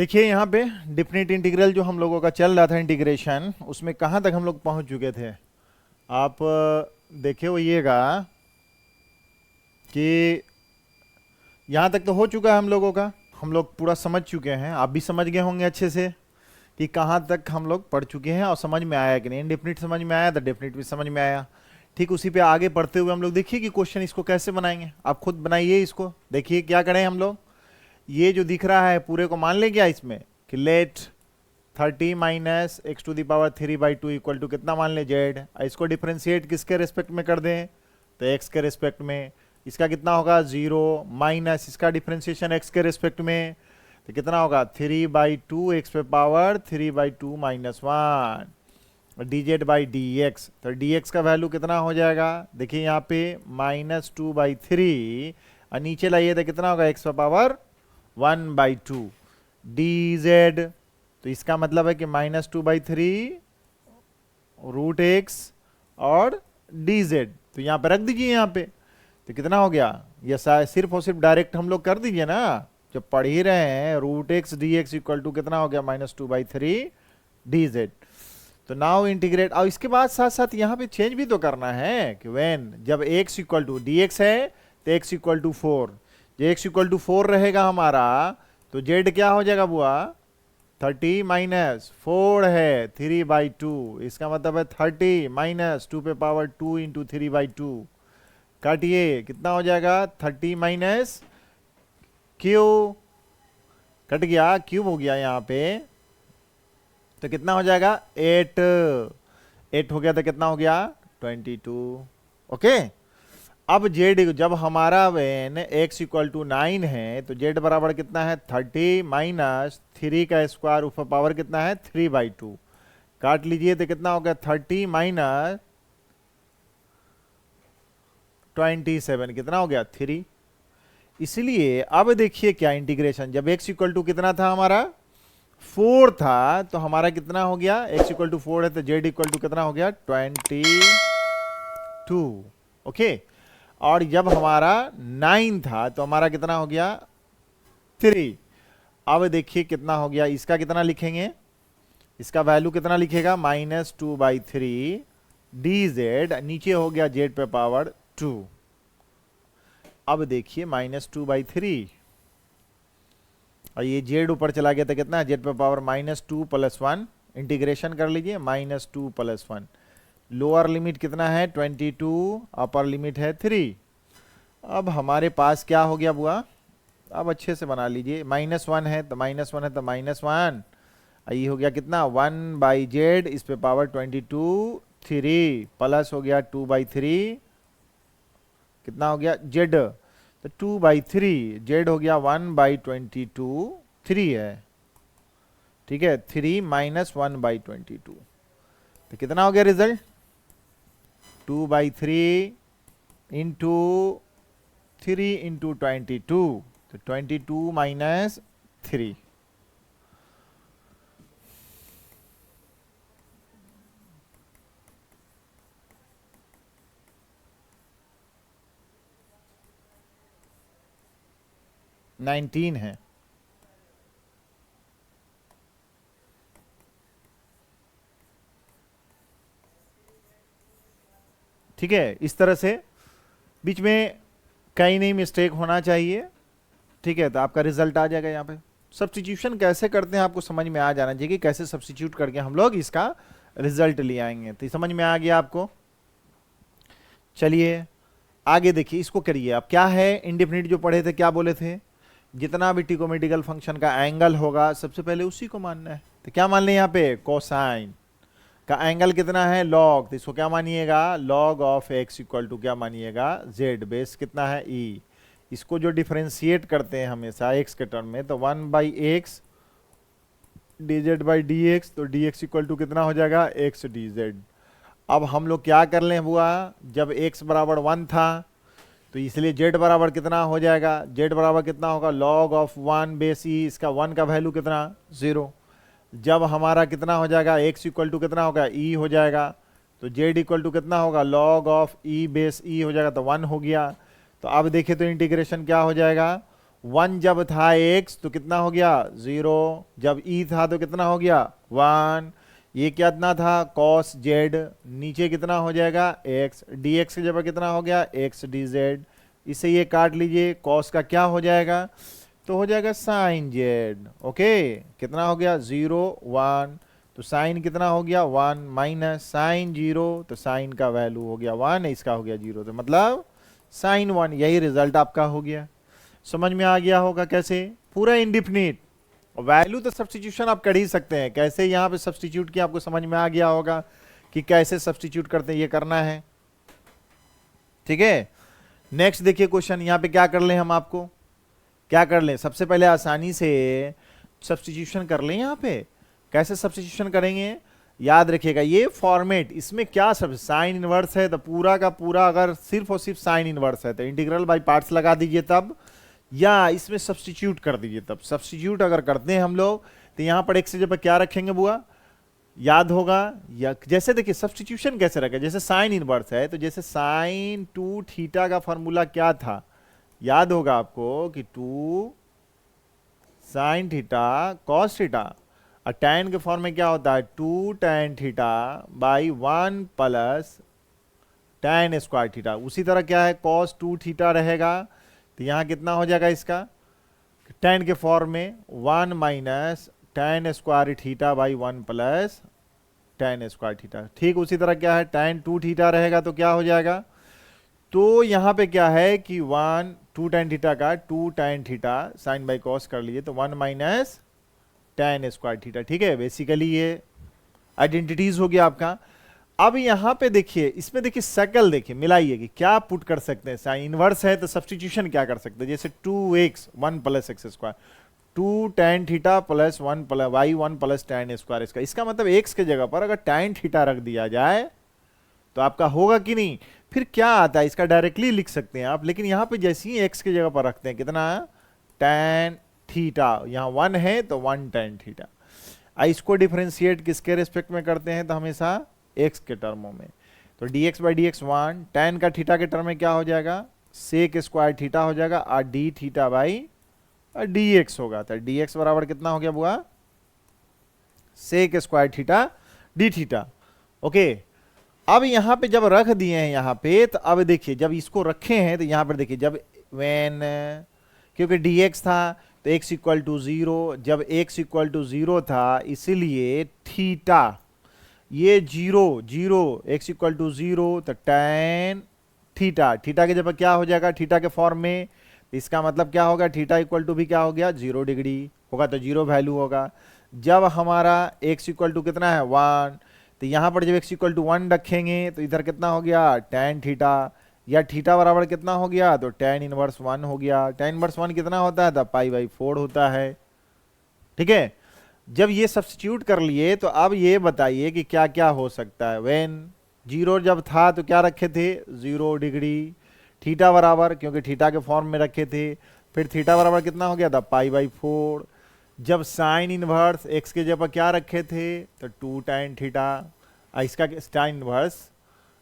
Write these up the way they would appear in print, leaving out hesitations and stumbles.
देखिए यहाँ पे डिफिनिट इंटीग्रल जो हम लोगों का चल रहा था इंटीग्रेशन, उसमें कहाँ तक हम लोग पहुँच चुके थे। आप देखे होइएगा कि यहाँ तक तो हो चुका है हम लोगों का, हम लोग पूरा समझ चुके हैं। आप भी समझ गए होंगे अच्छे से कि कहाँ तक हम लोग पढ़ चुके हैं और समझ में आया कि नहीं। इनडेफिनिट समझ में आया तो डेफिनिट भी समझ में आया। ठीक उसी पे आगे पढ़ते हुए हम लोग देखिए कि क्वेश्चन इसको कैसे बनाएंगे। आप खुद बनाइए इसको, देखिए क्या करें हम लोग। ये जो दिख रहा है पूरे को मान लें क्या इसमें कि let 30 minus x to the power 3/2 equal to कितना मान लें जेड। इसको डिफ्रेंशिएट किसके रेस्पेक्ट में कर दें तो एक्स के रेस्पेक्ट में। इसका कितना होगा 0 माइनस इसका डिफ्रेंशिएशन एक्स के रेस्पेक्ट में तो कितना होगा 3/2 एक्स पे power 3/2 minus 1 D Z by D x. तो डी एक्स का वैल्यू कितना हो जाएगा, देखिए यहाँ पे -2/3 और नीचे लाइए तो कितना होगा एक्स पे पावर 1/2 डी जेड। तो इसका मतलब है कि -2/3 रूट एक्स और डी जेड। तो यहाँ पे रख दीजिए यहाँ पे, तो कितना हो गया ये सिर्फ और सिर्फ डायरेक्ट हम लोग कर दीजिए ना, जब पढ़ ही रहे हैं। Root x d x equal to कितना हो गया -2/3 डी जेड। तो नाउ इंटीग्रेट, और इसके बाद साथ साथ यहाँ पे चेंज भी तो करना है कि व्हेन जब x equal to d x है तो x इक्वल टू 4, जो x इक्वल टू 4 रहेगा हमारा तो z क्या हो जाएगा बुआ 30 माइनस 4 है 3/2। इसका मतलब है 30 माइनस 2 पे पावर 2 इंटू 3/2। काटिए कितना हो जाएगा 30 माइनस क्यू, कट गया क्यूब हो गया यहाँ पे, तो कितना हो जाएगा 8 हो गया तो कितना हो गया 22। ओके, अब जेड जब हमारा वेन x इक्वल टू 9 है तो जेड बराबर कितना है 30 माइनस 3 का स्क्वायर ऊपर पावर कितना है 3/2। काट लीजिए तो कितना हो गया 30 माइनस 27 कितना हो गया 3। इसलिए अब देखिए क्या इंटीग्रेशन, जब x इक्वल टू कितना था हमारा 4 था तो हमारा कितना हो गया x इक्वल टू 4 है तो z इक्वल टू कितना हो गया 22। ओके, और जब हमारा 9 था तो हमारा कितना हो गया 3। अब देखिए कितना हो गया, इसका कितना लिखेंगे, इसका वैल्यू कितना लिखेगा -2/3 डी जेड, नीचे हो गया जेड पे पावर 2। अब देखिए -2/3 और ये जेड ऊपर चला गया तो कितना है जेड पे पावर -2 + 1, इंटीग्रेशन कर लीजिए -2 + 1। लोअर लिमिट कितना है 22, अपर लिमिट है 3। अब हमारे पास क्या हो गया बुआ, अब अच्छे से बना लीजिए, -1 है तो -1 है तो -1, ये हो गया कितना 1/z इस पे पावर 22 3 प्लस हो गया 2/3 कितना हो गया z, तो 2/3 z हो गया 1/22 3 है, ठीक है 3 माइनस 1/22 तो कितना हो गया रिजल्ट 2/3 इंटू 3 इंटू 22 तो 22 माइनस 3। नाइनटीन है, ठीक है। इस तरह से बीच में कहीं नहीं मिस्टेक होना चाहिए, ठीक है। तो आपका रिजल्ट आ जाएगा। यहाँ पे सब्स्टिट्यूशन कैसे करते हैं आपको समझ में आ जाना चाहिए कि कैसे सब्स्टिट्यूट करके हम लोग इसका रिजल्ट ले आएंगे। तो समझ में आ गया आपको। चलिए आगे देखिए, इसको करिए। अब क्या है इंडेफिनिट जो पढ़े थे क्या बोले थे, जितना भी ट्रिगोनोमेट्रिकल फंक्शन का एंगल होगा सबसे पहले उसी को मानना है। तो क्या मान लें यहाँ पे कोसाइन का एंगल कितना है लॉग, तो इसको क्या मानिएगा log of X equal to क्या मानिएगा जेड, बेस कितना है ई। इसको जो डिफरेंशिएट करते हैं हमेशा एक्स के टर्म में तो 1/x D Z by D x, तो डी एक्स इक्वल टू कितना हो जाएगा एक्स डी जेड। अब हम लोग क्या कर लें हुआ, जब x बराबर 1 था तो इसलिए z बराबर कितना हो जाएगा, z बराबर कितना होगा log ऑफ 1 बेस ई, इसका 1 का वैल्यू कितना 0। जब हमारा कितना हो जाएगा x इक्वल टू कितना होगा e हो जाएगा, तो z इक्वल टू कितना होगा log of e base e हो जाएगा, तो 1 हो गया। तो अब देखिए तो इंटीग्रेशन क्या हो जाएगा 1 जब था x तो कितना हो गया 0, जब e था तो कितना हो गया 1, ये कितना था cos z, नीचे कितना हो जाएगा x, dx की जगह कितना हो गया x dz, इसे ये काट लीजिए, cos का क्या हो जाएगा तो हो जाएगा sin z। ओके, कितना हो गया 0 1, तो साइन कितना हो गया 1 माइनस साइन 0, तो साइन का वैल्यू हो गया 1, इसका हो गया 0, तो मतलब साइन 1, यही रिजल्ट आपका हो गया। समझ में आ गया होगा कैसे, पूरा इंडिफिनिट वैल्यू तो सब्स्टिट्यूशन आप कर ही सकते हैं, कैसे यहाँ पे सब्स्टिट्यूट किया आपको समझ में आ गया होगा कि कैसे सब्स्टिट्यूट करते हैं, ये करना है। ठीक है, नेक्स्ट देखिए क्वेश्चन, यहाँ पे क्या कर लें हम, आपको क्या कर लें, सबसे पहले आसानी से सब्स्टिट्यूशन कर लें। यहाँ पे कैसे सब्स्टिट्यूशन करेंगे, याद रखिएगा ये फॉर्मेट, इसमें क्या सब साइन इनवर्स है तो पूरा का पूरा अगर सिर्फ और सिर्फ साइन इनवर्स है तो इंटीग्रल बाय पार्ट्स लगा दीजिए तब, या इसमें सब्स्टिट्यूट कर दीजिए तब। सब्स्टिट्यूट अगर करते हैं हम लोग तो यहाँ पर x की जगह क्या रखेंगे बुआ, याद होगा, या जैसे देखिए सब्स्टिट्यूशन कैसे रखें, जैसे साइन इनवर्स है तो जैसे साइन 2 थीटा का फॉर्मूला क्या था, याद होगा आपको कि 2 साइन थीटा कॉस थीटा, और tan के फॉर्म में क्या होता है 2 tan theta by 1 plus tan square theta. उसी तरह क्या है cos 2 थीटा रहेगा, तो यहाँ कितना हो जाएगा इसका tan के फॉर्म में 1 minus tan square theta by 1 plus tan square theta. ठीक उसी तरह क्या है tan 2 थीटा रहेगा तो क्या हो जाएगा, तो यहाँ पे क्या है कि 1 2 tan थीटा का 2 tan theta sine by cos कर लिए तो 1 माइनस tan स्क्वायर थीटा। ठीक है, बेसिकली ये आइडेंटिटीज हो गया आपका। अब यहाँ पे देखिए, इसमें देखिए शकल देखिए मिलाइए कि क्या पुट कर सकते हैं, साइन इनवर्स है तो सब्स्टिट्यूशन क्या कर सकते हैं, जैसे 2x 1 plus x square, 2 tan theta plus 1 प्लस वाई 1 प्लस tan स्क्वायर, इसका मतलब x के जगह पर अगर tan थीटा रख दिया जाए तो आपका होगा कि नहीं, फिर क्या आता है इसका डायरेक्टली लिख सकते हैं आप, लेकिन यहाँ पे जैसे ही x की जगह पर रखते हैं कितना tan थीटा, यहाँ 1 है तो 1 tan थीटा। इसको डिफरेंशिएट किसके रेस्पेक्ट में करते हैं तो हमेशा x के टर्मों में, तो dx by D x 1, tan का थीटा के टर्म में क्या हो जाएगा सेक स्क्वायर थीटा हो जाएगा, और डी थीटा बाई dx होगा, तो dx बराबर कितना हो गया बुआ sec square theta d theta. Okay, अब यहाँ पे जब रख दिए हैं यहाँ पे, तो अब देखिए जब इसको रखे हैं तो यहाँ पर देखिए जब वेन, क्योंकि dx था तो x इक्वल टू 0, जब x इक्वल टू 0 था इसीलिए थीटा ये 0 x इक्वल टू 0, तो tan थीटा, थीटा के जब क्या हो जाएगा थीटा के फॉर्म में, इसका मतलब क्या होगा थीटा इक्वल टू भी क्या हो गया 0 डिग्री होगा, तो 0 वैल्यू होगा। जब हमारा x इक्वल टू कितना है 1, तो यहाँ पर जब x इक्वल टू 1 रखेंगे तो इधर कितना हो गया tan थीटा, या थीटा बराबर कितना हो गया तो tan इनवर्स 1 हो गया। tan इनवर्स 1 कितना होता है तो पाई बाई 4 होता है। ठीक है, जब ये सब्स्टिट्यूट कर लिए तो अब ये बताइए कि क्या क्या हो सकता है। व्हेन 0 जब था तो क्या रखे थे 0 डिग्री, थीटा बराबर क्योंकि थीटा के फॉर्म में रखे थे, फिर थीटा बराबर कितना हो गया था पाई बाई 4। जब साइन इनवर्स x के जगह क्या रखे थे तो 2 tan थीटा, इसका साइन इनवर्स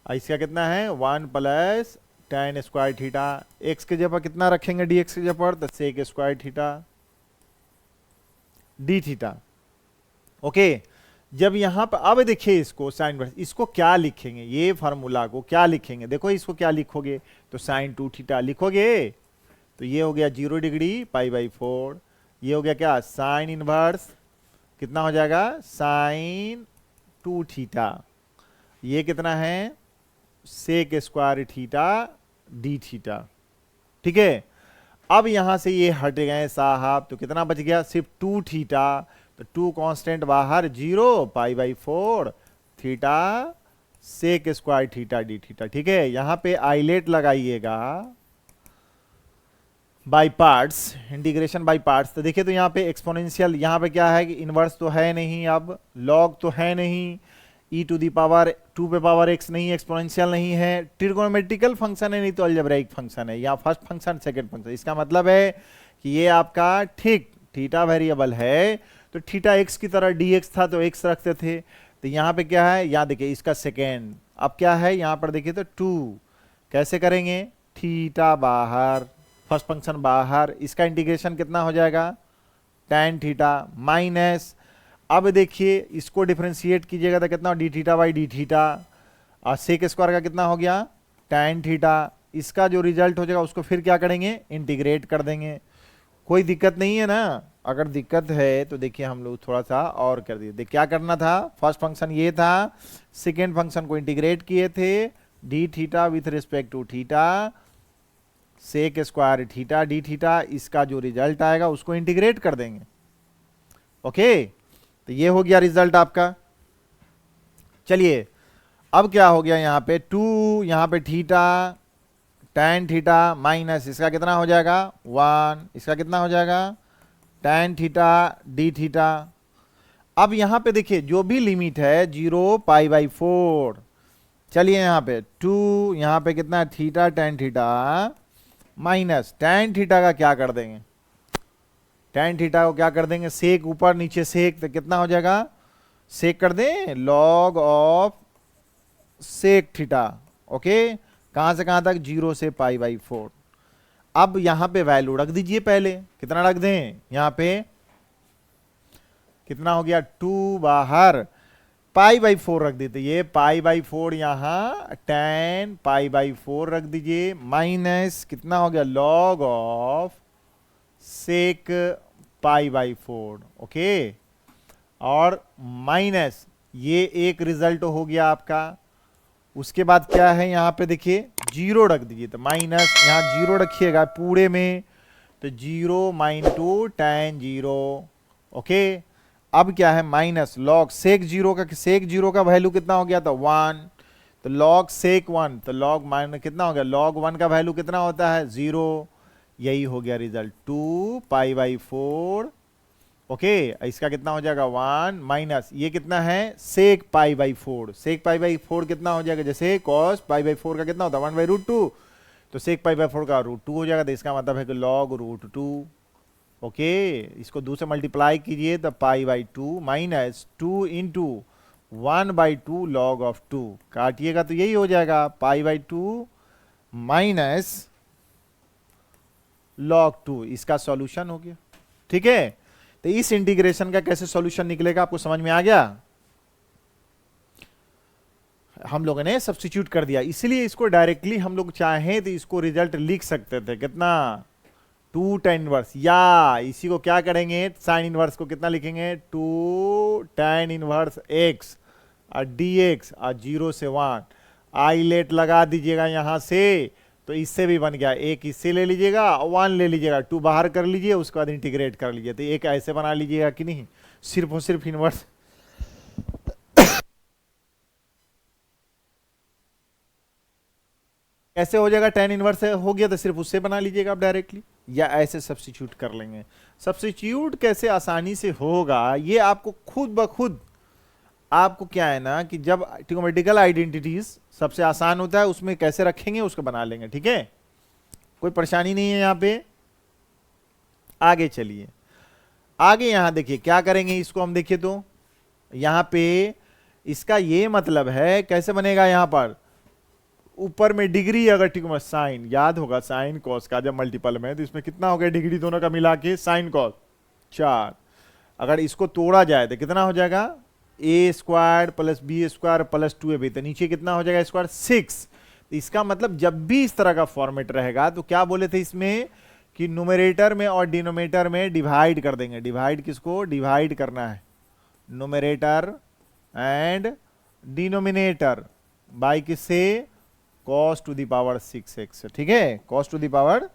इसका कितना है 1 plus tan square theta, x के जगह कितना रखेंगे dx के जगह तो sec square theta d theta. Okay, जब यहाँ पर अब देखिए इसको साइन इनवर्स, इसको क्या लिखेंगे, ये फार्मूला को क्या लिखेंगे, देखो इसको क्या लिखोगे तो साइन 2 थीटा लिखोगे, तो ये हो गया 0 डिग्री पाई बाई 4, ये हो गया क्या साइन इनवर्स कितना हो जाएगा साइन 2 थीटा, ये कितना है sec square theta d theta. ठीक है, अब यहां से ये हट गए साहब, तो कितना बच गया सिर्फ 2 थीटा, तो 2 कांस्टेंट बाहर 0 pi by 4 theta sec square theta d theta. ठीक है, यहां पे आइलेट लगाइएगा by parts, integration by parts, तो देखिए तो यहाँ पे एक्सपोनेंशियल, यहाँ पे क्या है कि इनवर्स तो है नहीं, अब लॉग तो है नहीं, e टू दी पावर 2 पे पावर x नहीं, एक्सपोनेंशियल नहीं है, ट्रिगोनोमेट्रिकल फंक्शन है नहीं तो अलजेब्राइक फंक्शन है, या फर्स्ट फंक्शन सेकंड फंक्शन। इसका मतलब है कि ये आपका ठीक थीटा वेरिएबल है, तो थीटा x की तरह dx था तो x रखते थे, तो यहाँ पे क्या है यहाँ देखिए इसका सेकेंड, अब क्या है यहाँ पर देखिए तो 2 कैसे करेंगे थीटा बाहर फर्स्ट फंक्शन बाहर, इसका इंटीग्रेशन कितना हो जाएगा tan थीटा माइनस, अब देखिए इसको डिफरेंशिएट कीजिएगा तो कितना D theta by D theta, और सेक स्क्वायर का कितना हो गया tan थीटा, इसका जो रिजल्ट हो जाएगा उसको फिर क्या करेंगे इंटीग्रेट कर देंगे। कोई दिक्कत नहीं है ना? अगर दिक्कत है तो देखिए हम लोग थोड़ा सा और कर दिए, क्या करना था, फर्स्ट फंक्शन ये था, सेकेंड फंक्शन को इंटीग्रेट किए थे d theta with respect to theta, sec square theta d theta, इसका जो रिजल्ट आएगा उसको इंटीग्रेट कर देंगे। ओके, तो ये हो गया रिजल्ट आपका। चलिए अब क्या हो गया यहाँ पे 2, यहाँ पे थीटा tan थीटा माइनस इसका कितना हो जाएगा 1, इसका कितना हो जाएगा tan थीटा डी थीटा। अब यहाँ पे देखिए जो भी लिमिट है 0 पाई बाई 4, चलिए यहाँ पे 2, यहाँ पे कितना theta tan theta minus tan theta का क्या कर देंगे, tan थीटा को क्या कर देंगे सेक ऊपर नीचे सेक, तो कितना हो जाएगा सेक कर दें log of sec theta. Okay, कहां से कहां तक 0 से पाई बाई 4। अब यहां पे वैल्यू रख दीजिए, पहले कितना रख दें, यहां पे कितना हो गया 2 बाहर, पाई बाई 4 रख देते, ये पाई बाई 4 यहां tan पाई बाई 4 रख दीजिए माइनस कितना हो गया log of sec pi by 4। Okay, और माइनस ये एक रिजल्ट हो गया आपका। उसके बाद क्या है यहाँ पे देखिए 0 रख दीजिए, तो माइनस यहाँ 0 रखिएगा पूरे में, तो 0 माइन 2 tan 0। ओके, अब क्या है माइनस लॉग सेक 0 का वैल्यू कितना हो गया था 1, तो लॉग सेक 1, तो लॉग माइनस कितना हो गया लॉग 1 का वैल्यू कितना होता है 0, यही हो गया रिजल्ट 2 पाई बाई 4। ओके, इसका कितना हो जाएगा 1 माइनस ये कितना है सेक pi by 4, sec pi by 4 कितना हो जाएगा जैसे कॉस पाई बाई 4 का कितना होता है 1 बाई रूट 2, तो सेक पाई बाई 4 का रूट 2 हो जाएगा, तो इसका मतलब है कि लॉग रूट 2। ओके, इसको 2 से मल्टीप्लाई कीजिए तो pi by 2 minus 2 into 1 by 2 log of 2, काटिएगा तो यही हो जाएगा पाई बाई 2 माइनस लॉग 2, इसका सॉल्यूशन हो गया। ठीक है, तो इस इंटीग्रेशन का कैसे सॉल्यूशन निकलेगा आपको समझ में आ गया? हम लोगों ने सब्स्टिट्यूट कर दिया, इसलिए इसको डायरेक्टली हम लोग चाहें तो इसको रिजल्ट लिख सकते थे कितना 2 tan इनवर्स, या इसी को क्या करेंगे साइन इनवर्स को कितना लिखेंगे 2 tan इनवर्स x और dx और 0 से 1, आईलेट लगा दीजिएगा यहां से, तो इससे भी बन गया, एक इससे ले लीजिएगा 1 ले लीजिएगा 2 बाहर कर लीजिए, उसके बाद इंटीग्रेट कर लीजिए, तो एक ऐसे बना लीजिएगा कि नहीं, सिर्फ और सिर्फ इनवर्स। ऐसे हो जाएगा tan इनवर्स हो गया तो सिर्फ उससे बना लीजिएगा आप डायरेक्टली, या ऐसे सब्स्टिट्यूट कर लेंगे। सब्स्टिट्यूट कैसे आसानी से होगा ये आपको खुद ब खुद, आपको क्या है ना कि जब ट्रिग्नोमेट्रिकल आइडेंटिटीज सबसे आसान होता है उसमें कैसे रखेंगे उसको बना लेंगे। ठीक है, कोई परेशानी नहीं है यहाँ पे। आगे चलिए, आगे यहां देखिए क्या करेंगे, इसको हम देखिए तो यहां पे इसका ये मतलब है कैसे बनेगा, यहां पर ऊपर में डिग्री अगर ठीक साइन याद होगा साइन कॉस का जब मल्टीपल में, तो इसमें कितना हो गया डिग्री दोनों का मिला के साइन कॉस 4, अगर इसको तोड़ा जाए तो कितना हो जाएगा A square plus B square plus 2ab, तो नीचे कितना हो जाएगा स्क्वायर 6। तो इसका मतलब जब भी इस तरह का फॉर्मेट रहेगा तो क्या बोले थे इसमें कि न्यूमरेटर में और डिनोमिनेटर में डिवाइड कर देंगे, डिवाइड किसको डिवाइड करना है न्यूमरेटर एंड डिनोमिनेटर बाई किससे cos to the power 6x। ठीक है, cos to the power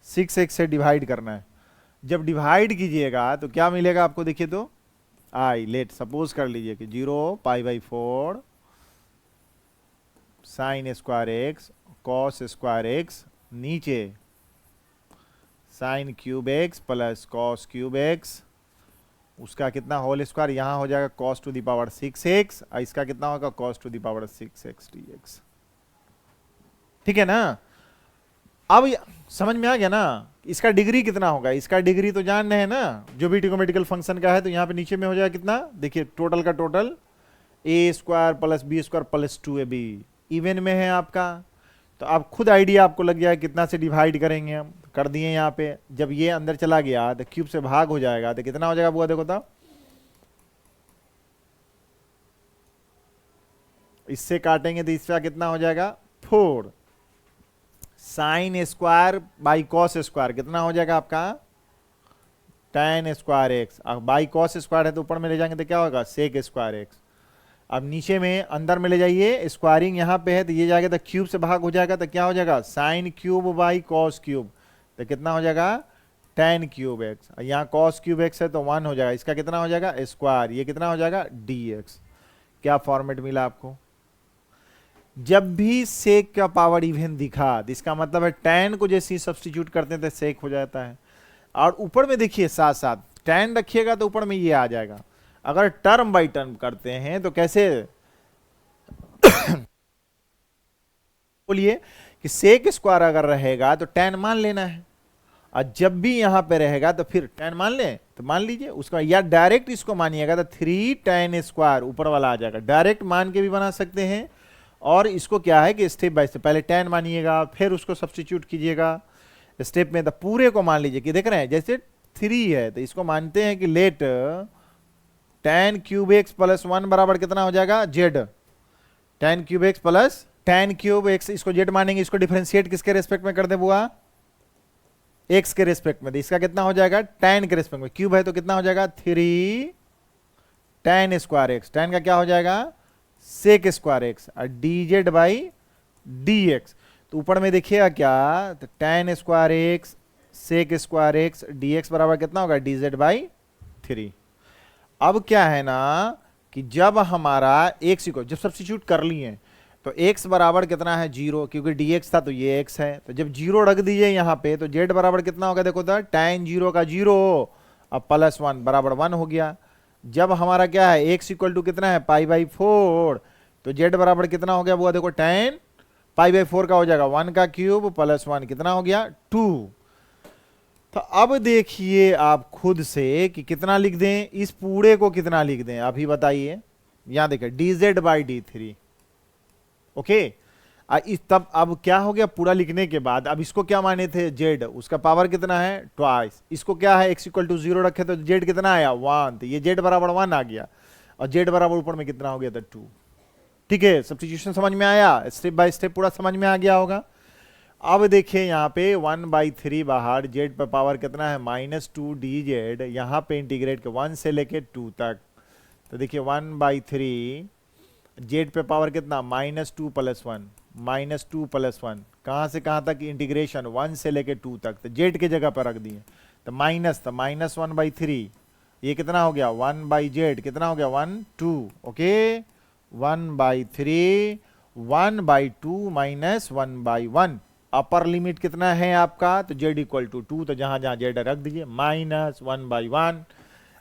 6x से डिवाइड करना है। जब डिवाइड कीजिएगा तो क्या मिलेगा आपको देखिए तो आई लेट सपोज कर लीजिए कि 0 pi by 4 sine square x cos square X, नीचे sine cube x plus cos cube X, उसका कितना होल स्क्वायर, यहां हो जाएगा cos to the power 6x, इसका कितना होगा cos to the power 6x dx। ठीक है ना, अब समझ में आ गया ना इसका डिग्री कितना होगा, इसका डिग्री तो जान रहे हैं ना जो भी ट्रिग्नोमेट्रिकल फंक्शन का है, तो यहां पे नीचे में हो जाएगा कितना देखिए टोटल का total A square plus B square plus 2ab, even में है आपका, तो आप खुद आइडिया आपको लग जाए कितना से डिवाइड करेंगे हम, कर दिए यहाँ पे। जब ये अंदर चला गया तो क्यूब से भाग हो जाएगा, तो कितना हो जाएगा बुआ, देखो तो इससे काटेंगे तो इसका कितना हो जाएगा 4 sine square by cos square कितना हो जाएगा आपका tan स्क्वायर एक्स। अब बाई कॉस स्क्वायर है तो ऊपर में ले जाएंगे तो क्या होगा सेक स्क्वायर एक्स। अब नीचे में अंदर में ले जाइए, स्क्वायरिंग यहाँ पे है तो ये जाएगा तो क्यूब से भाग हो जाएगा तो क्या हो जाएगा sine cube by cos cube, तो कितना हो जाएगा tan क्यूब एक्स। यहाँ कॉस क्यूब एक्स है तो 1 हो जाएगा, इसका कितना हो जाएगा स्क्वायर, ये कितना हो जाएगा dx। क्या फॉर्मेट मिला आपको। जब भी सेक का पावर इवन दिखा तो इसका मतलब है tan को जैसे सब्स्टिट्यूट करते हैं तो सेक हो जाता है। और ऊपर में देखिए साथ साथ tan रखिएगा तो ऊपर में ये आ जाएगा। अगर टर्म बाई टर्म करते हैं तो कैसे बोलिए कि सेक स्क्वायर अगर रहेगा तो tan मान लेना है, और जब भी यहां पे रहेगा तो फिर tan मान लें तो मान लीजिए उसका, या डायरेक्ट इसको मानिएगा तो 3 tan स्क्वायर ऊपर वाला आ जाएगा। डायरेक्ट मान के भी बना सकते हैं, और इसको क्या है कि स्टेप बाय स्टेप पहले tan मानिएगा फिर उसको सब्स्टिट्यूट कीजिएगा स्टेप में। तो पूरे को मान लीजिए कि देख रहे हैं जैसे 3 है तो इसको मानते हैं कि let tan cube x plus 1 बराबर कितना हो जाएगा z। tan cube x plus tan cube x, इसको z मानेंगे, इसको डिफरेंशिएट किसके रेस्पेक्ट में कर दे बुआ x के रेस्पेक्ट में, तो इसका कितना हो जाएगा tan के रेस्पेक्ट में, क्यूब है तो कितना हो जाएगा 3 tan स्क्वायर एक्स, tan का क्या हो जाएगा सेक स्क्वायर एक्स, और dz बाई dx। तो ऊपर में देखिएगा क्या तो tan square x sec square x dx बराबर कितना होगा dz बाई 3। अब क्या है ना कि जब हमारा x को जब सब्स्टिट्यूट कर लिए तो x बराबर कितना है 0, क्योंकि dx था तो ये x है, तो जब 0 रख दीजिए यहाँ पे तो z बराबर कितना होगा देखो तो tan 0 का 0 अब प्लस 1 बराबर 1 हो गया। जब हमारा क्या है x इक्वल टू कितना है पाई बाई 4, तो z बराबर कितना हो गया वो देखो tan पाई बाई 4 का हो जाएगा 1 का क्यूब प्लस 1 कितना हो गया 2। तो अब देखिए आप खुद से कि कितना लिख दें, इस पूरे को कितना लिख दें अभी बताइए। यहां देखिए dz बाई d3, ओके। इस तब अब क्या हो गया पूरा लिखने के बाद, अब इसको क्या माने थे z, उसका पावर कितना है ट्वाइस, इसको क्या है x इक्वल टू 0 रखे तो z कितना आया 1, तो ये z बराबर 1 आ गया, और z बराबर ऊपर में कितना हो गया था 2। ठीक है, सब्स्टिट्यूशन समझ में आया, स्टेप बाय स्टेप पूरा समझ में आ गया होगा। अब देखिए यहाँ पे 1/3 बाहर, z पर पावर कितना है -2 dz, यहाँ पे इंटीग्रेट के 1 से लेके 2 तक, तो देखिए 1/3 z पे पावर कितना -2 प्लस 1 -2 प्लस 1, कहाँ से कहाँ तक इंटीग्रेशन 1 से लेके 2 तक, तो z के जगह पर रख दिए तो -1/3, ये कितना हो गया 1/z कितना हो गया 1 2, ओके 1/3 1/2 माइनस 1/1। अपर लिमिट कितना है आपका तो z इक्वल टू 2, तो जहां जहां z रख दीजिए -1/1।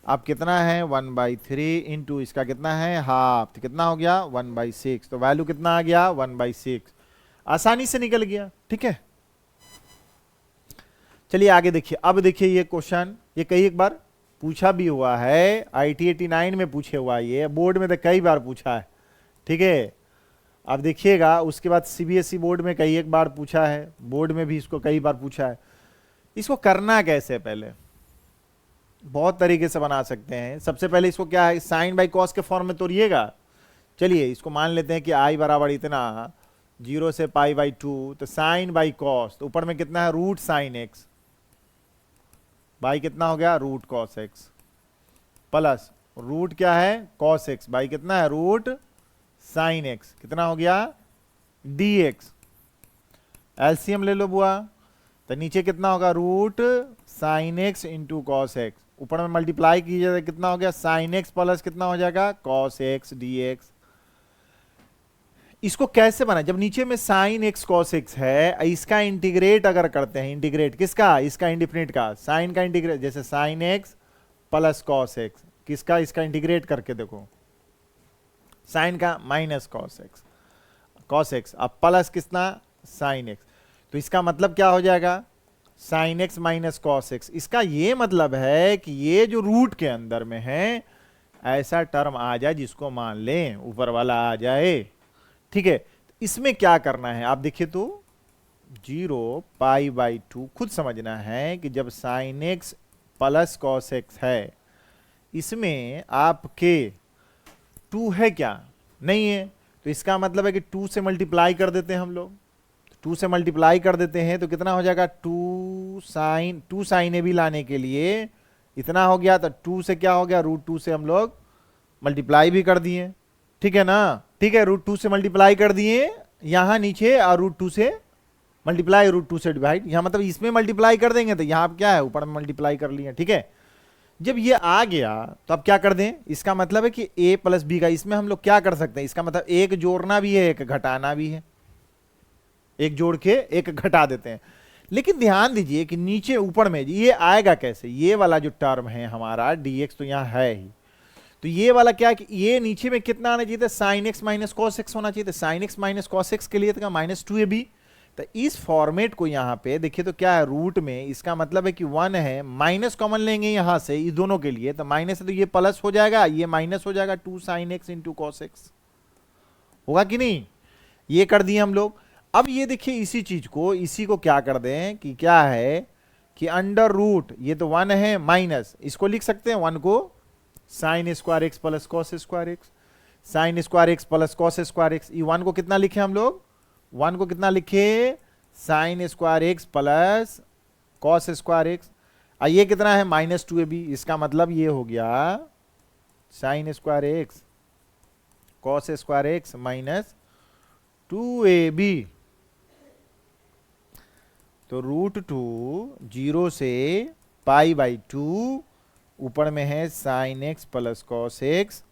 अब कितना है 1/3 इंटू इसका कितना है हाफ, तो कितना हो गया 1/6, तो वैल्यू कितना आ गया 1/6, आसानी से निकल गया। ठीक है, चलिए आगे देखिए। अब देखिए ये क्वेश्चन ये कई एक बार पूछा भी हुआ है, IIT 89 में पूछे हुआ है, ये बोर्ड में तो कई बार पूछा है। ठीक है, अब देखिएगा उसके बाद CBSE बोर्ड में कई एक बार पूछा है, बोर्ड में भी इसको कई बार पूछा है। इसको करना कैसे, पहले बहुत तरीके से बना सकते हैं। सबसे पहले इसको क्या है साइन बाई कॉस के फॉर्म में तोड़िएगा। चलिए इसको मान लेते हैं कि i बराबर इतना 0 से π/2, तो साइन बाई कॉस, तो ऊपर में कितना है रूट साइन एक्स बाई कितना हो गया root cos x, plus root क्या है कॉस एक्स बाई कितना है रूट साइन एक्स, कितना हो गया dx। एलसीएम ले लो बुआ, तो नीचे कितना होगा root sine x into cos x, ऊपर में मल्टीप्लाई कीजिए तो कितना हो गया साइन एक्स प्लस कितना हो जाएगा कॉस एक्स dx। इसको कैसे बना, जब नीचे में साइन एक्स कॉस एक्स है, इसका इंटीग्रेट अगर करते हैं, इंटीग्रेट किसका इसका इंडिफिनिट का, साइन का इंटीग्रेट, जैसे sine x plus cos x, किसका इसका इंटीग्रेट करके देखो साइन का माइनस कॉस एक्स, अब प्लस कितना साइन एक्स, तो इसका मतलब क्या हो जाएगा sine x minus cos x. इसका ये मतलब है कि ये जो रूट के अंदर में है ऐसा टर्म आ जाए जिसको मान लें ऊपर वाला आ जाए। ठीक है, इसमें क्या करना है आप देखिए, तो जीरो पाई बाई टू। खुद समझना है कि जब sine x plus cos x है, इसमें आपके टू है क्या? नहीं है। तो इसका मतलब है कि टू से मल्टीप्लाई कर देते हैं हम लोग। टू से मल्टीप्लाई कर देते हैं तो कितना हो जाएगा? टू साइन ए भी लाने के लिए इतना हो गया। तो टू से क्या हो गया? रूट टू से हम लोग मल्टीप्लाई भी कर दिए। ठीक है ना? ठीक है, रूट टू से मल्टीप्लाई कर दिए यहां नीचे, और रूट टू से मल्टीप्लाई, रूट टू से डिवाइड। यहां मतलब इसमें मल्टीप्लाई कर देंगे तो यहां क्या है? ऊपर में मल्टीप्लाई कर लिए। ठीक है, जब ये आ गया तो अब क्या कर दें? इसका मतलब है कि a प्लस बी का, इसमें हम लोग क्या कर सकते हैं? इसका मतलब एक जोड़ना भी है, एक घटाना भी है। एक जोड़ के एक घटा देते हैं। लेकिन ध्यान दीजिए कि नीचे ऊपर में ये आएगा कैसे? ये वाला जो टर्म है हमारा dx तो यहां है ही, तो ये वाला क्या है कि ये नीचे में कितना आना चाहिए था? Sine x minus cos x होना चाहिए था। Sine x minus cos x के लिए था माइनस टू ए बी। तो इस फॉर्मेट को यहां पे देखिए तो क्या है? रूट में इसका मतलब है कि वन है, माइनस कॉमन लेंगे यहां से इस दोनों के लिए, तो माइनस है तो ये प्लस हो जाएगा, ये माइनस हो जाएगा। Two sine x into cos x होगा कि नहीं? ये कर दिए हम लोग। अब ये देखिए इसी चीज को, इसी को क्या कर दें कि क्या है कि अंडर रूट, ये तो वन है माइनस, इसको लिख सकते हैं वन को sine square x plus cos square x, sine square x plus cos square x. ये वन को कितना लिखे हम लोग? वन को कितना लिखे? Sine square x plus cos square x. ये कितना है? माइनस टू ए बी। इसका मतलब ये हो गया sine square x cos square x minus two ए बी। तो रूट टू जीरो से पाई बाई टू, ऊपर में है sine x plus cos x,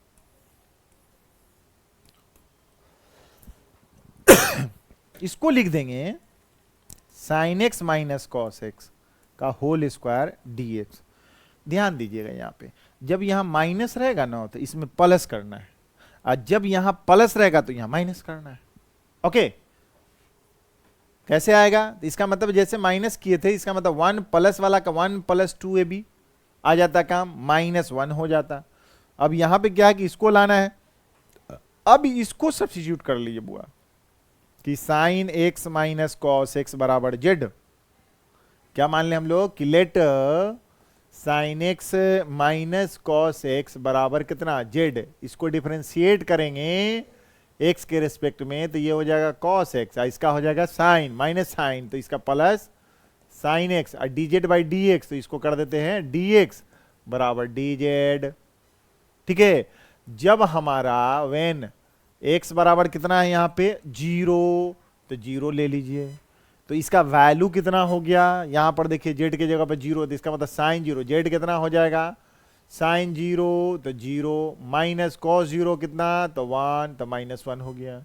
इसको लिख देंगे sine x minus cos x का होल स्क्वायर डीएक्स। ध्यान दीजिएगा यहां पे, जब यहां माइनस रहेगा ना तो इसमें प्लस करना है, और जब यहां प्लस रहेगा तो यहां माइनस करना है। ओके, कैसे आएगा? तो इसका मतलब जैसे माइनस किए थे, इसका मतलब वन प्लस वाला का वन प्लस टू ए बी आ जाता काम, माइनस वन हो जाता। अब यहां पे क्या है कि इसको लाना है। अब इसको सब्स्टिट्यूट कर लीजिए बुआ कि sine x minus cos x बराबर जेड। क्या मान ले हम लोग कि late sine x minus cos x बराबर कितना? जेड। इसको डिफरेंशिएट करेंगे एक्स के रिस्पेक्ट में तो ये हो जाएगा कॉस एक्स, इसका हो जाएगा साइन माइनस साइन, तो इसका प्लस साइन एक्स, और D Z by D x, तो इसको कर देते हैं डी एक्स बराबर डी जेड। ठीक है, जब हमारा वेन एक्स बराबर कितना है यहाँ पे? जीरो, तो जीरो ले लीजिए। तो इसका वैल्यू कितना हो गया? यहां पर देखिए जेड की जगह पर जीरो, तो इसका मतलब साइन जीरो, जेड कितना हो जाएगा? साइन जीरो, तो जीरो माइनस कॉस जीरो कितना? तो वन, तो माइनस वन हो गया।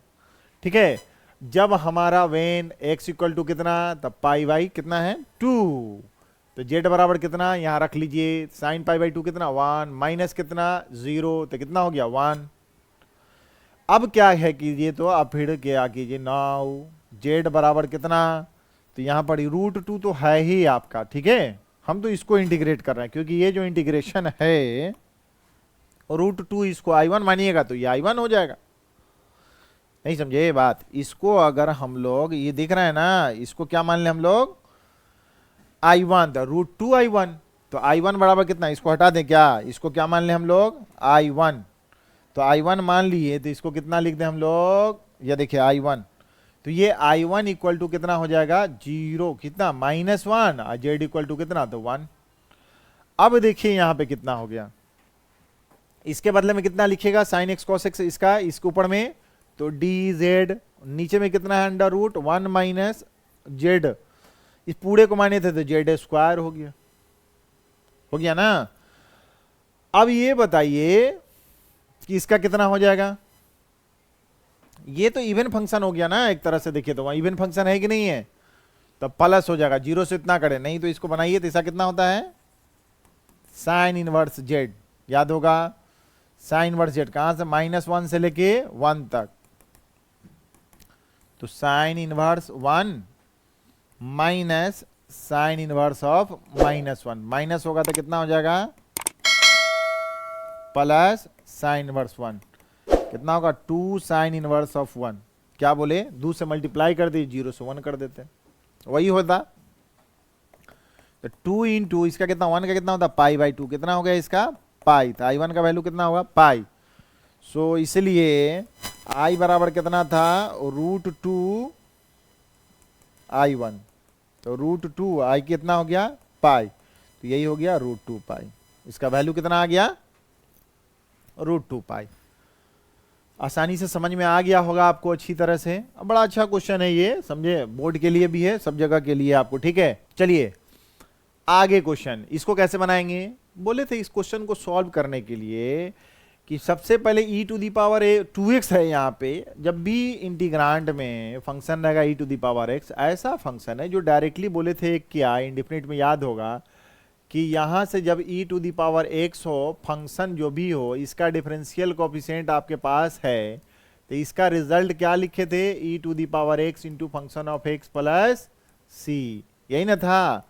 ठीक है, जब हमारा वेन एक्स इक्वल टू कितना? तब पाई बाई कितना है? टू, तो जेड बराबर कितना? यहां रख लीजिए साइन पाई बाई टू कितना? वन, माइनस कितना? जीरो, तो कितना हो गया? वन। अब क्या है कीजिए तो अब फिर क्या कीजिए, नाउ जेड बराबर कितना? तो यहां पर रूट टू तो है ही आपका। ठीक है, हम तो इसको इंटीग्रेट कर रहे हैं क्योंकि ये जो इंटीग्रेशन है रूट टू, इसको आई वन मानिएगा तो ये आई वन हो जाएगा। नहीं समझे ये बात? इसको अगर हम लोग, ये दिख रहा है ना, इसको क्या मान ले हम लोग? आई वन, तो रूट टू आई वन, तो आई वन बराबर कितना? इसको हटा दें क्या? इसको क्या मान ले हम लोग? I one. तो आई वन मान लिए तो इसको कितना लिख दें हम लोग? ये देखिए आई वन, तो ये आई वन इक्वल टू कितना हो जाएगा? जीरो, कितना? माइनस वन, और जेड इक्वल टू कितना? तो वन। अब देखिए यहां पे कितना हो गया, इसके बदले में कितना लिखेगा? साइन एक्स कॉस एक्स, इसका इसके ऊपर में तो डी जेड, नीचे में कितना है? Under root one minus z, इस पूरे को माने थे तो जेड स्क्वायर हो गया ना। अब ये बताइए कि इसका कितना हो जाएगा? ये तो इवन फंक्शन हो गया ना एक तरह से, देखिए तो वहां इवन फंक्शन है कि नहीं है? तो प्लस हो जाएगा, जीरो से इतना करे नहीं, तो इसको बनाइए तो इसका कितना होता है? साइन इनवर्स जेड, याद होगा साइन इनवर्स जेड कहां से? माइनस वन से लेके वन तक, तो sine inverse one minus sign inverse of minus one, minus होगा तो कितना हो जाएगा? प्लस साइन इनवर्स वन, कितना होगा? Two sine inverse of one. क्या बोले? दो से मल्टीप्लाई कर दी, जीरो से वन कर देते। वही होता। तो 2 इंटू इसका कितना 1 का कितना होता पाई बाई 2, कितना हो गया इसका पाई, तो आई वन का वैल्यू कितना होगा पाई। सो इसलिए आई बराबर कितना था √2 आई वन, तो √2 आई कितना हो गया पाई, तो यही हो गया √2 पाई, इसका वैल्यू कितना आ गया √2 पाई। आसानी से समझ में आ गया होगा आपको अच्छी तरह से। बड़ा अच्छा क्वेश्चन है ये, समझे, बोर्ड के लिए भी है, सब जगह के लिए आपको, ठीक है। चलिए आगे क्वेश्चन, इसको कैसे बनाएंगे, बोले थे इस क्वेश्चन को सॉल्व करने के लिए कि सबसे पहले e⁴ है यहाँ पे, जब भी इंटीग्रांड में फंक्शन रहेगा e⁴x, ऐसा फंक्शन है जो डायरेक्टली बोले थे क्या इंडेफिनिट में याद होगा कि यहाँ से जब e⁴x हो, फंक्शन जो भी हो, इसका डिफरेंशियल कोएफिशिएंट आपके पास है, तो इसका रिजल्ट क्या लिखे थे e⁴x into function of x plus c, यही ना था।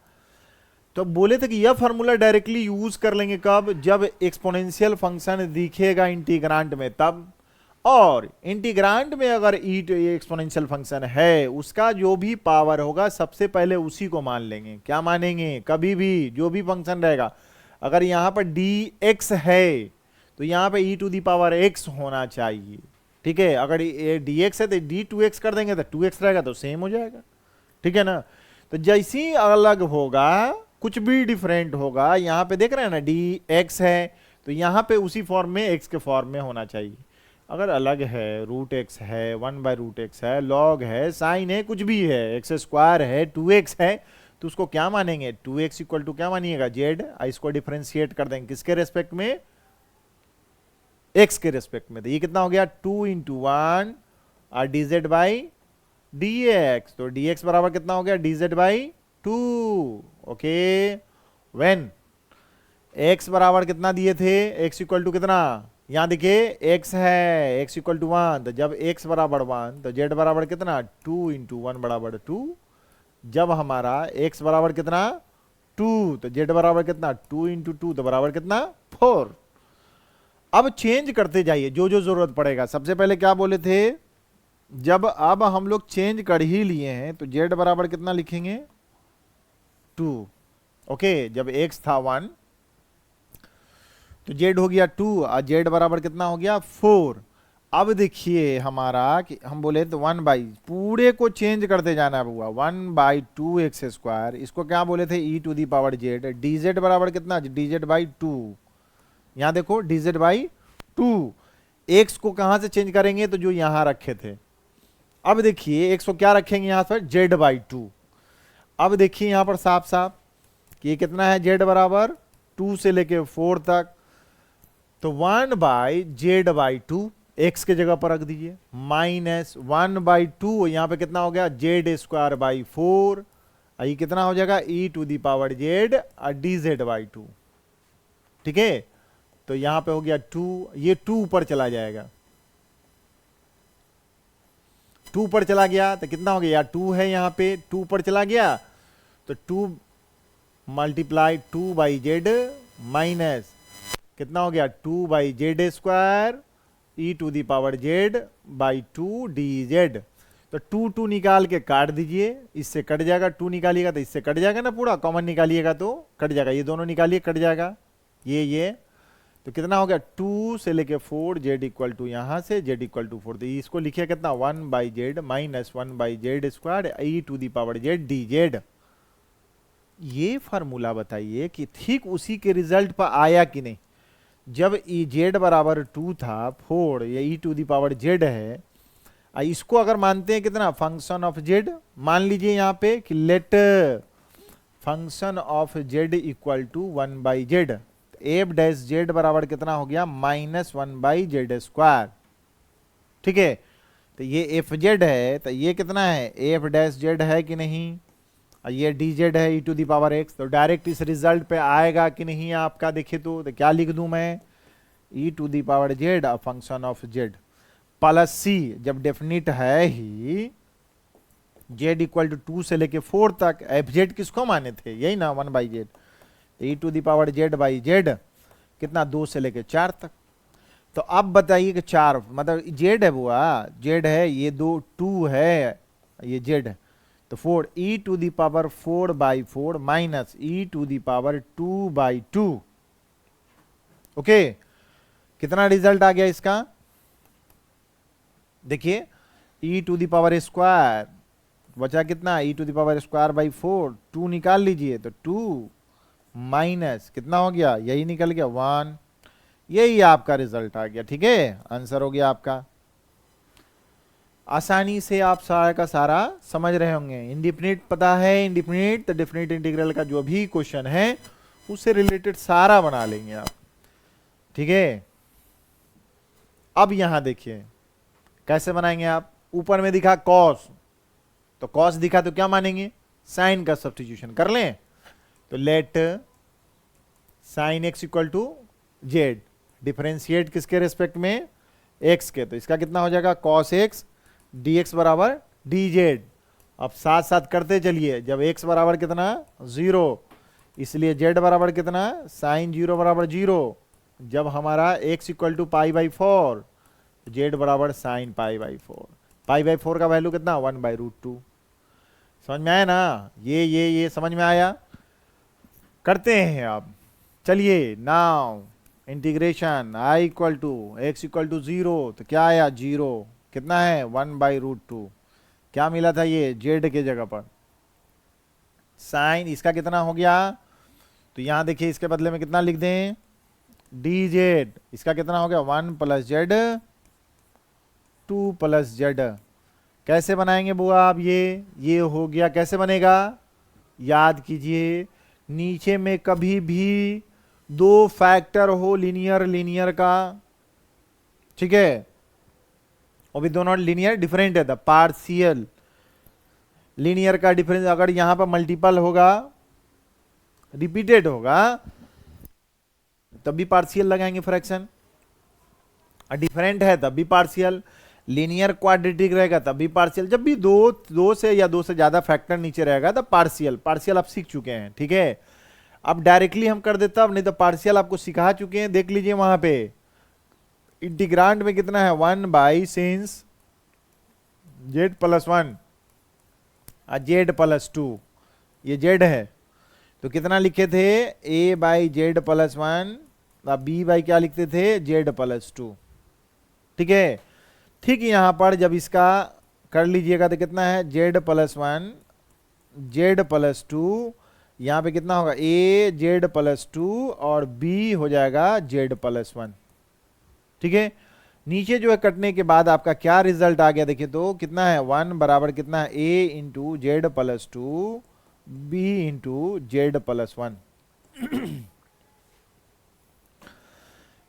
तो बोले थे कि यह फार्मूला डायरेक्टली यूज कर लेंगे कब, जब एक्सपोनेंशियल फंक्शन दिखेगा इंटीग्रांड में तब, और इंटीग्रांड में अगर एक्सपोनेंशियल फंक्शन है उसका जो भी पावर होगा सबसे पहले उसी को मान लेंगे। क्या मानेंगे, कभी भी जो भी फंक्शन रहेगा, अगर यहां पर dx है तो यहां पे e⁴x होना चाहिए, ठीक है। अगर ये dx है तो d2x कर देंगे तो 2x रहेगा, तो सेम हो जाएगा, ठीक है ना। तो जैसे ही अलग होगा, कुछ भी डिफरेंट होगा, यहां पे देख रहे हैं ना dx है तो यहां पे उसी फॉर्म में x के फॉर्म में होना चाहिए। अगर अलग है, √x है, 1/√x है, log है, साइन है, कुछ भी है, x² है, 2x है, तो उसको क्या मानेंगे 2x इक्वल टू क्या मानिएगा z, इसको डिफरेंशिएट कर देंगे किसके रेस्पेक्ट में, x के रेस्पेक्ट में। तो ये कितना हो गया 2 इंटू 1 और dz बाई dx, तो dx बराबर कितना हो गया dz by 2। Okay, when x बराबर कितना दिए थे, x इक्वल टू कितना, यहां देखिए x है, x इक्वल टू 1, तो जब x बराबर 1 तो z बराबर कितना 2 इंटू 1 बराबर 2, जब हमारा x बराबर कितना 2 तो z बराबर कितना 2 इंटू 2 तो बराबर कितना 4। अब चेंज करते जाइए जो जो जरूरत पड़ेगा। सबसे पहले क्या बोले थे, जब अब हम लोग चेंज कर ही लिए हैं तो z बराबर कितना लिखेंगे 2। ओके, जब x था 1 तो z हो गया 2 और z बराबर कितना हो गया 4। अब देखिए हमारा कि हम बोले तो 1 बाई, पूरे को चेंज करते जाना हुआ 1/2x², इसको क्या बोले थे e⁴z, dz बराबर कितना dz बाई 2, यहां देखो dz बाई 2। x को कहां से चेंज करेंगे, तो जो यहां रखे थे। अब देखिए x को क्या रखेंगे यहां पर z बाई 2। अब देखिए यहां पर साफ साफ कि ये कितना है z बराबर 2 से लेके 4 तक, तो 1/z बाई 2 x के जगह पर रख दीजिए, माइनस 1/2 यहां पे कितना हो गया z² बाई 4, ये कितना हो जाएगा e⁴z और dz बाई 2, ठीक है। तो यहां पे हो गया 2, ये 2 ऊपर चला जाएगा, 2 ऊपर चला गया तो कितना हो गया 2 है यहां पे, 2 ऊपर चला गया तो 2 मल्टीप्लाई 2/z माइनस कितना हो गया 2/z² e⁴z बाई 2 dz। तो 2 2 निकाल के काट दीजिए, इससे कट जाएगा, 2 निकालिएगा तो इससे कट जाएगा ना, पूरा कॉमन निकालिएगा तो कट जाएगा, ये दोनों निकालिए कट जाएगा, ये तो कितना हो गया 2 से लेके 4 z इक्वल टू यहां से z इक्वल टू 4, तो इसको लिखिए कितना 1/z minus 1/z² e⁴z dz। ये फार्मूला बताइए कि ठीक उसी के रिजल्ट पर आया कि नहीं। जब z बराबर 2 था 4, ये e⁴z है, इसको अगर मानते हैं कितना फंक्शन ऑफ z, मान लीजिए यहां पे कि let function of z equal to 1/z, f' बराबर कितना हो गया -1/z², ठीक है। तो ये fz है तो ये कितना है f' है कि नहीं, ये dz है e⁴x, तो डायरेक्ट इस रिजल्ट पे आएगा कि नहीं आपका, देखिए तो क्या लिख दूं मैं e⁴z function of z plus c, जब डेफिनिट है ही z इक्वल टू 2 से लेके 4 तक, fz किसको माने थे यही ना 1/z, e⁴z बाई z कितना 2 से लेके 4 तक। तो अब बताइए कि 4 मतलब z है, बुआ z है, ये 2 है, ये z है, तो 4 e to the power 4/4 minus e to the power 2/2। Okay, कितना रिजल्ट आ गया इसका? देखिए e to the power square बचा कितना, e to the power square by 4, 2 निकाल लीजिए तो 2 माइनस कितना हो गया, यही निकल गया 1। यही आपका रिजल्ट आ गया। ठीक है, आंसर हो गया आपका। आसानी से आप सारा का सारा समझ रहे होंगे। इंडिफिनिट पता है, इंडिफिनिट तो डेफिनिट इंटीग्रल का जो भी क्वेश्चन है उससे रिलेटेड सारा बना लेंगे आप। ठीक है, अब यहां देखिए कैसे बनाएंगे आप। ऊपर में दिखा कॉस, तो कॉस दिखा तो क्या मानेंगे, साइन का सब्स्टिट्यूशन कर लें। तो let sine x equal to z, differentiate किसके रेस्पेक्ट में, एक्स के। तो इसका कितना हो जाएगा, कॉस एक्स डी एक्स बराबर डी जेड। अब साथ साथ करते चलिए, जब एक्स बराबर कितना 0, इसलिए जेड बराबर कितना साइन 0 बराबर 0। जब हमारा एक्स इक्वल टू π/4, जेड बराबर साइन π/4। π/4 का वैल्यू कितना 1/√2। समझ में आया ना, ये समझ में आया। करते हैं अब, चलिए now integration i equal to x equal to 0, तो क्या आया 0, कितना है 1/√2। क्या मिला था ये, जेड के जगह पर साइन, इसका कितना हो गया, तो यहां देखिए इसके बदले में कितना लिख दें डी जेड, इसका कितना हो गया 1 + जेड 2 + जेड। कैसे बनाएंगे बुआ आप, ये हो गया, कैसे बनेगा याद कीजिए, नीचे में कभी भी 2 फैक्टर हो लीनियर का, ठीक है, और भी दोनों लीनियर डिफरेंट है, द पार्शियल लीनियर का डिफरेंस अगर यहां पर मल्टीपल होगा, रिपीटेड होगा, तब भी पार्शियल लगाएंगे फ्रैक्शन, और डिफरेंट है तब भी पार्शियल, लीनियर क्वाड्रेटिक रहेगा तब भी पार्शियल। जब भी दो से या दो से ज्यादा फैक्टर नीचे रहेगा तब पार्शियल आप सीख चुके हैं। ठीक है, अब डायरेक्टली हम कर देता, अब नहीं तो पार्शियल आपको सिखा चुके हैं, देख लीजिए वहां पे इंटीग्रांड में कितना है 1 सिंस जेड + 1 जेड + 2, ये जेड है तो कितना लिखे थे a/z + 1, b बाई क्या लिखते थे जेड + 2। ठीक है, ठीक यहां पर जब इसका कर लीजिएगा तो कितना है z + 1 जेड + 2, यहां पे कितना होगा a z + 2 और b हो जाएगा z + 1। ठीक है, नीचे जो है कटने के बाद आपका क्या रिजल्ट आ गया देखिए, तो कितना है 1 बराबर कितना है a × z + 2 b × z + 1।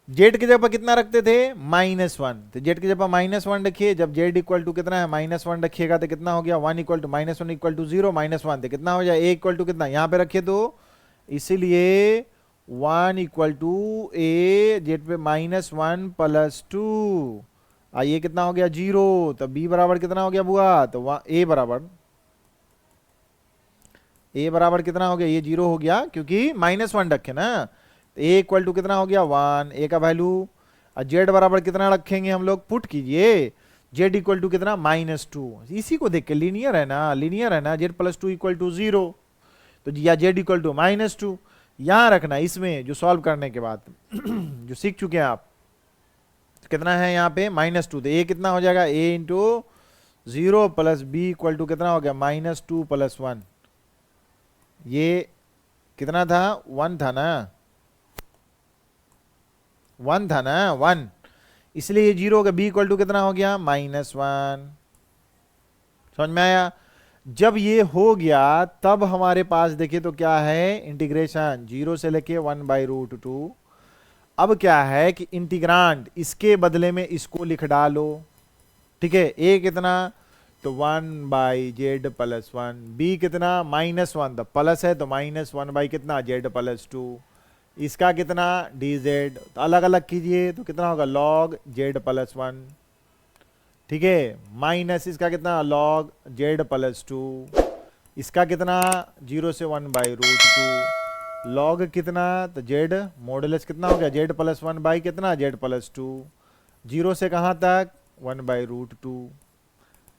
Z की जगह कितना रखते थे -1, तो जेड की जगह -1 रखिए, जब जेड इक्वल टू कितना है -1 रखिएगा तो कितना हो गया 1 = -1 = 0, -1 तो कितना हो जाए a इक्वल टू कितना यहां पे रखिए, तो इसीलिए 1 = a जेड पे -1 + 2, ये कितना हो गया 0, तो b बराबर कितना हो गया बुआ, तो a बराबर कितना हो गया, ये 0 हो गया क्योंकि -1 रखे ना, तो a इक्वल टू कितना हो गया 1, a का वैल्यू, और z बराबर कितना रखेंगे हम लोग, पुट कीजिए z इक्वल टू कितना -2, इसी को देख के लीनियर है ना z + 2 = 0, तो या z इक्वल टू -2 यहां रखना, इसमें जो सॉल्व करने के बाद जो सीख चुके हैं आप, तो कितना है यहाँ पे -2, तो a कितना हो जाएगा a × 0 + b = कितना हो गया -2 + 1, ये कितना था 1 था ना 1, इसलिए ये 0 हो गया, b इक्वल टू कितना हो गया -1। समझ में आया, जब ये हो गया तब हमारे पास देखिए तो क्या है इंटीग्रेशन 0 से लेके 1/√2। अब क्या है कि इंटीग्रांड इसके बदले में इसको लिख डालो, ठीक है, a कितना तो 1/z + 1, b कितना -1, तो प्लस है तो -1 कितना z + 2, इसका कितना dz, तो अलग अलग कीजिए तो कितना होगा log z + 1, ठीक है, माइनस इसका कितना log z + 2, इसका कितना 0 से 1/√2, log कितना तो z मॉडुलस कितना हो गया z + 1 कितना z + 2, 0 से कहाँ तक 1/√2,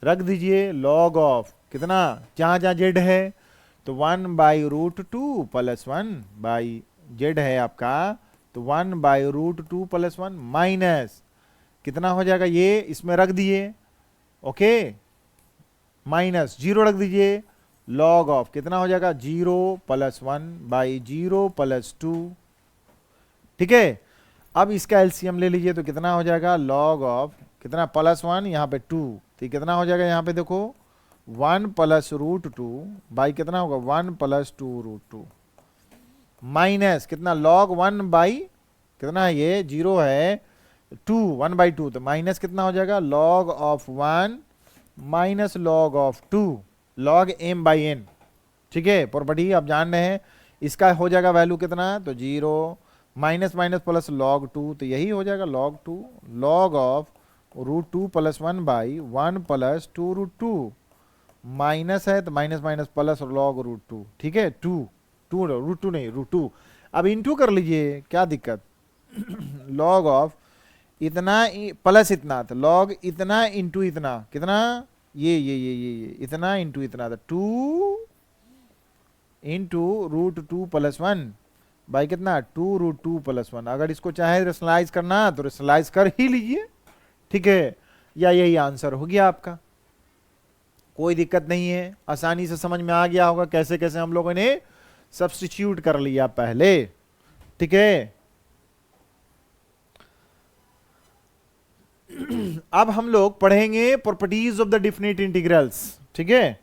रख दीजिए लॉग ऑफ कितना, जहां जहां जेड है तो 1/√2 प्लस 1 जेड है आपका, तो 1/√2 प्लस 1 माइनस कितना हो जाएगा, ये इसमें रख दिए, ओके, माइनस 0 रख दीजिए, लॉग ऑफ कितना हो जाएगा 0 प्लस 1/0 प्लस 2, ठीक है। अब इसका एलसीएम ले लीजिए तो कितना हो जाएगा, लॉग ऑफ कितना प्लस 1 यहाँ पे 2, तो कितना हो जाएगा यहाँ पे देखो 1 प्लस √2 बाई कितना होगा 1 प्लस 2√2 माइनस कितना लॉग 1 कितना है ये 0 है 2 1/2, तो माइनस कितना हो जाएगा log of 1 minus log of 2 log m/n, ठीक है। प्रॉपर्टी आप जान रहे हैं, इसका हो जाएगा वैल्यू कितना, तो 0 माइनस माइनस प्लस लॉग 2, तो यही हो जाएगा log 2 log of √2 plus 1/1 plus 2√2 minus है तो माइनस माइनस प्लस लॉग √2, ठीक है, 2 √2 नहीं √2। अब इंटू कर लीजिए, क्या दिक्कत लॉग ऑफ इतना प्लस इतना, तो लॉग इतना इंटू इतना कितना, ये इतना इंटू इतना, तो 2 इंटू √2 प्लस 1 बाई कितना 2√2 प्लस 1। अगर इसको चाहे रेशनलाइज करना तो रेशनलाइज कर ही लीजिए, ठीक है, या यही आंसर हो गया आपका, कोई दिक्कत नहीं है, आसानी से समझ में आ गया होगा कैसे कैसे हम लोगों ने सब्स्टिट्यूट कर लिया पहले, ठीक है। अब हम लोग पढ़ेंगे properties of the definite integrals, ठीक है।